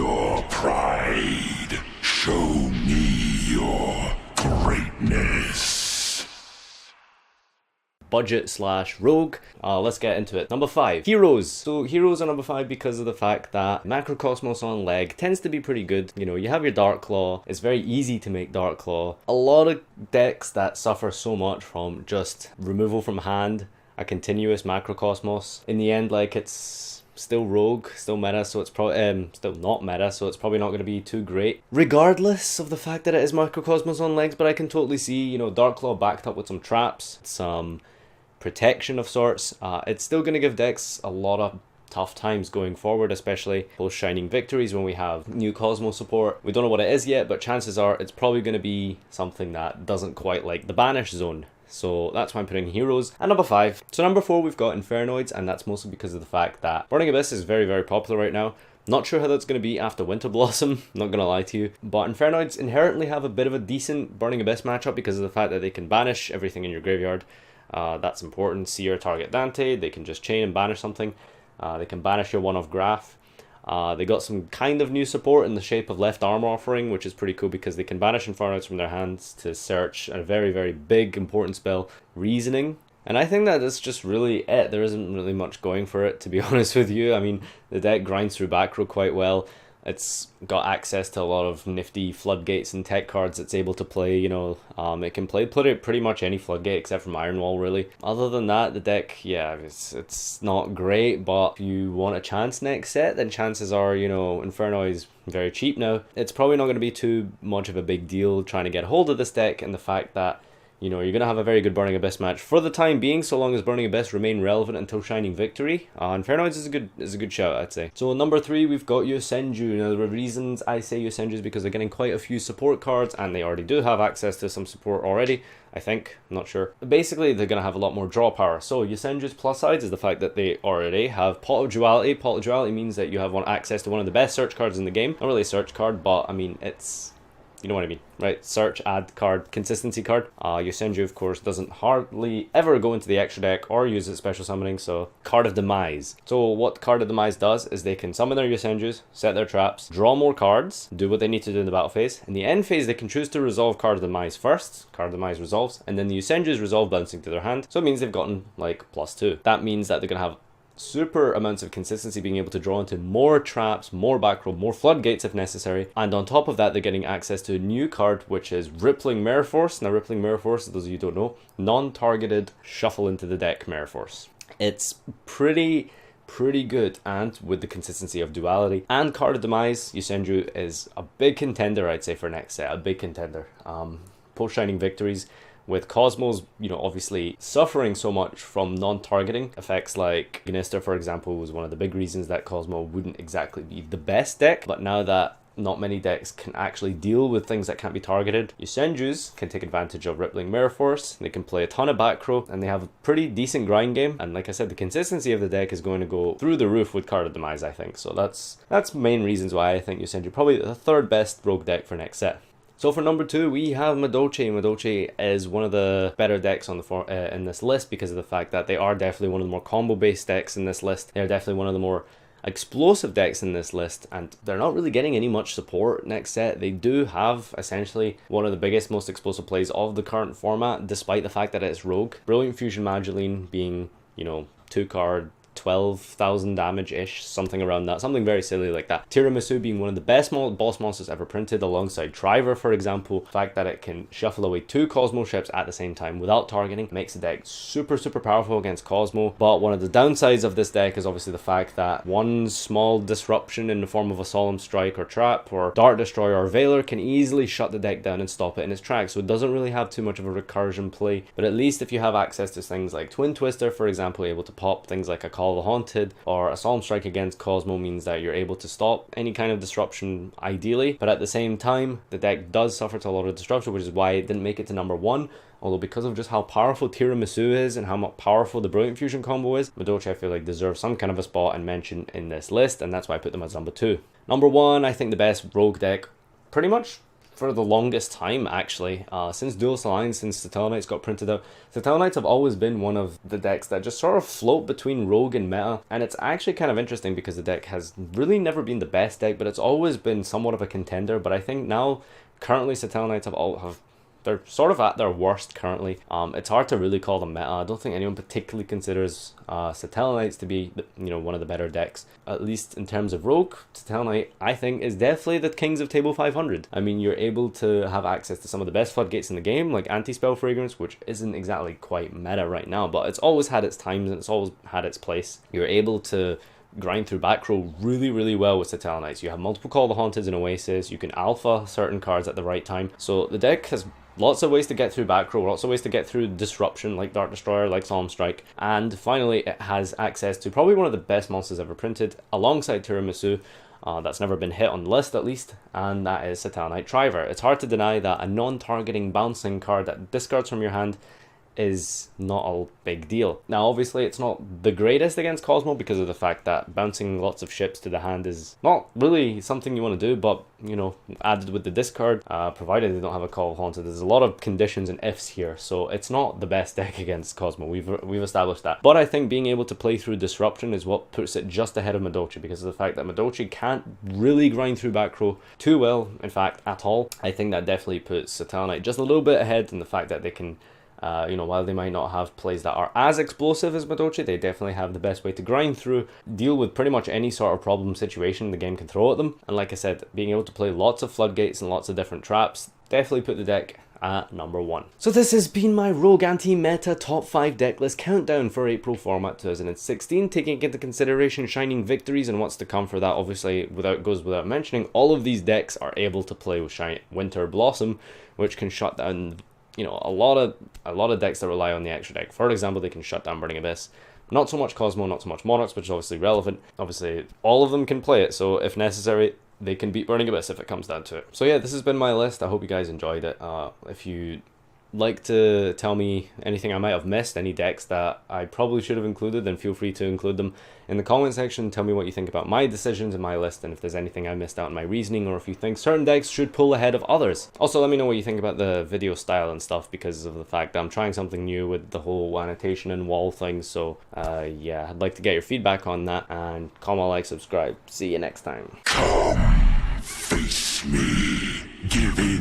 your pride. Show me your greatness. Budget slash rogue. Let's get into it. Number 5, heroes. So heroes are number 5 because of the fact that Macrocosmos on leg tends to be pretty good. You know, you have your Dark Claw. It's very easy to make Dark Claw. A lot of decks that suffer so much from just removal from hand, a continuous Macrocosmos. In the end, like, it's still rogue, still meta, so it's probably still not meta, so it's probably not going to be too great, regardless of the fact that it is Macrocosmos on legs. But I can totally see, you know, Dark Claw backed up with some traps, some protection of sorts. It's still going to give decks a lot of tough times going forward, especially post Shining Victories when we have new Cosmo support. We don't know what it is yet, but chances are it's probably going to be something that doesn't quite like the banish zone. So that's why I'm putting heroes at number 5. So number 4, we've got Infernoids, and that's mostly because of the fact that Burning Abyss is very, very popular right now. Not sure how that's going to be after Winter Blossom, not going to lie to you. But Infernoids inherently have a bit of a decent Burning Abyss matchup because of the fact that they can banish everything in your graveyard. That's important. See your target Dante, they can just chain and banish something. They can banish your one-off Graph. They got some kind of new support in the shape of Left Arm Offering, which is pretty cool because they can banish Infernoids from their hands to search a very, very big important spell, Reasoning. And I think that that's just really it. There isn't really much going for it, to be honest with you. I mean, the deck grinds through back row quite well. It's got access to a lot of nifty floodgates and tech cards it's able to play, you know. It can play pretty much any floodgate except from Iron Wall, really. Other than that, the deck, yeah, it's not great, but if you want a chance next set, then chances are, you know, Inferno is very cheap now. It's probably not going to be too much of a big deal trying to get a hold of this deck, and the fact that, you know, you're going to have a very good Burning Abyss match for the time being, so long as Burning Abyss remain relevant until Shining Victory. Infernoids is a good shout, I'd say. So number 3, we've got Yosenju. Now, the reasons I say Yosenju is because they're getting quite a few support cards, and they already do have access to some support already, I think. I'm not sure. But basically, they're going to have a lot more draw power. So Yosenju's plus sides is the fact that they already have Pot of Duality. Pot of Duality means that you have access to one of the best search cards in the game. Not really a search card, but I mean, it's... you know what I mean, right? Search, add card, consistency card. Yosenju, of course, doesn't hardly ever go into the extra deck or use its special summoning, so Card of Demise. So what Card of Demise does is they can summon their Yosenjus, set their traps, draw more cards, do what they need to do in the battle phase. In the end phase, they can choose to resolve Card of Demise first. Card of Demise resolves, and then the Yosenjus resolve bouncing to their hand. So it means they've gotten, like, +2. That means that they're going to have super amounts of consistency, being able to draw into more traps, more back row, more floodgates if necessary, and on top of that they're getting access to a new card which is Rippling Mirror Force. Now Rippling Mirror Force, those of you who don't know, non-targeted shuffle into the deck Mirror Force. It's pretty good, and with the consistency of Duality and Card of Demise, Yosenju is a big contender, I'd say, for next set, a big contender. Post Shining Victories, with Cosmos, you know, obviously suffering so much from non-targeting effects, like Gnister, for example, was one of the big reasons that Cosmo wouldn't exactly be the best deck. But now that not many decks can actually deal with things that can't be targeted, Yosenjus can take advantage of Rippling Mirror Force. They can play a ton of back row, and they have a pretty decent grind game. And like I said, the consistency of the deck is going to go through the roof with Card of Demise, I think. So that's main reasons why I think Yosenju probably the 3rd best rogue deck for next set. So for number 2, we have Madolche. Madolche is one of the better decks on the in this list because of the fact that they are definitely one of the more combo-based decks in this list. They're definitely one of the more explosive decks in this list, and they're not really getting any much support next set. They do have essentially one of the biggest, most explosive plays of the current format, despite the fact that it's rogue. Brilliant Fusion Mageline being, you know, 2-card, 12,000 damage-ish, something around that, something very silly like that. Tiramisu being one of the best boss monsters ever printed, alongside Triver, for example. The fact that it can shuffle away 2 Cosmo ships at the same time without targeting makes the deck super powerful against Cosmo. But one of the downsides of this deck is obviously the fact that one small disruption in the form of a Solemn Strike or Trap or Dart Destroyer or Veiler can easily shut the deck down and stop it in its tracks, so it doesn't really have too much of a recursion play. But at least if you have access to things like Twin Twister, for example, able to pop things like a Call of the Haunted or a Solemn Strike against Cosmo, means that you're able to stop any kind of disruption ideally. But at the same time, the deck does suffer to a lot of disruption, which is why it didn't make it to number 1. Although because of just how powerful Tiramisu is and how much powerful the Brilliant Fusion combo is, Madolche I feel like deserves some kind of a spot and mention in this list, and that's why I put them as number 2. Number 1, I think the best rogue deck pretty much for the longest time, actually. Since Duelist Alliance, since Satellites got printed out, Satellites have always been one of the decks that just sort of float between Rogue and Meta, and it's actually kind of interesting because the deck has really never been the best deck, but it's always been somewhat of a contender. But I think now, currently, Satellites have they're sort of at their worst currently. It's hard to really call them meta. I don't think anyone particularly considers Satellites to be, one of the better decks. At least in terms of Rogue, Satellite, I think, is definitely the kings of table 500. I mean, you're able to have access to some of the best floodgates in the game, like Anti-Spell Fragrance, which isn't exactly quite meta right now, but it's always had its times and it's always had its place. You're able to grind through back row really, really well with Satellites. You have multiple Call the Haunted and Oasis. You can alpha certain cards at the right time. So the deck has lots of ways to get through back row, lots of ways to get through Disruption, like Dark Destroyer, like Solemn Strike. And finally, it has access to probably one of the best monsters ever printed, alongside Tiramisu. That's never been hit on the list, at least, and that is Satellarknight Triver. It's hard to deny that a non-targeting bouncing card that discards from your hand is not a big deal. Now, obviously, it's not the greatest against Cosmo because of the fact that bouncing lots of ships to the hand is not really something you want to do, but, added with the discard, provided they don't have a Call Haunted, there's a lot of conditions and ifs here, so it's not the best deck against Cosmo. We've established that. But I think being able to play through Disruption is what puts it just ahead of Madochi, because of the fact that Madochi can't really grind through back row too well, in fact, at all. I think that definitely puts Satellarknight just a little bit ahead in the fact that they can while they might not have plays that are as explosive as Madochi, they definitely have the best way to grind through, deal with pretty much any sort of problem situation the game can throw at them. And like I said, being able to play lots of floodgates and lots of different traps definitely put the deck at number 1. So this has been my Rogue Anti-Meta Top 5 Decklist Countdown for April Format 2016, taking into consideration Shining Victories and what's to come for that. Obviously, goes without mentioning, all of these decks are able to play with Winter Blossom, which can shut down a lot of decks that rely on the extra deck. For example, they can shut down Burning Abyss. Not so much Cosmo, not so much Monarchs, which is obviously relevant. Obviously, all of them can play it, so if necessary, they can beat Burning Abyss if it comes down to it. So yeah, this has been my list. I hope you guys enjoyed it. If you like to tell me anything I might have missed, any decks that I probably should have included, then feel free to include them in the comment section. Tell me what you think about my decisions and my list, and if there's anything I missed out in my reasoning, or if you think certain decks should pull ahead of others. Also, let me know what you think about the video style and stuff, because of the fact that I'm trying something new with the whole annotation and wall thing. So yeah, I'd like to get your feedback on that, and comment, like, subscribe. See you next time. Come, face me, give in.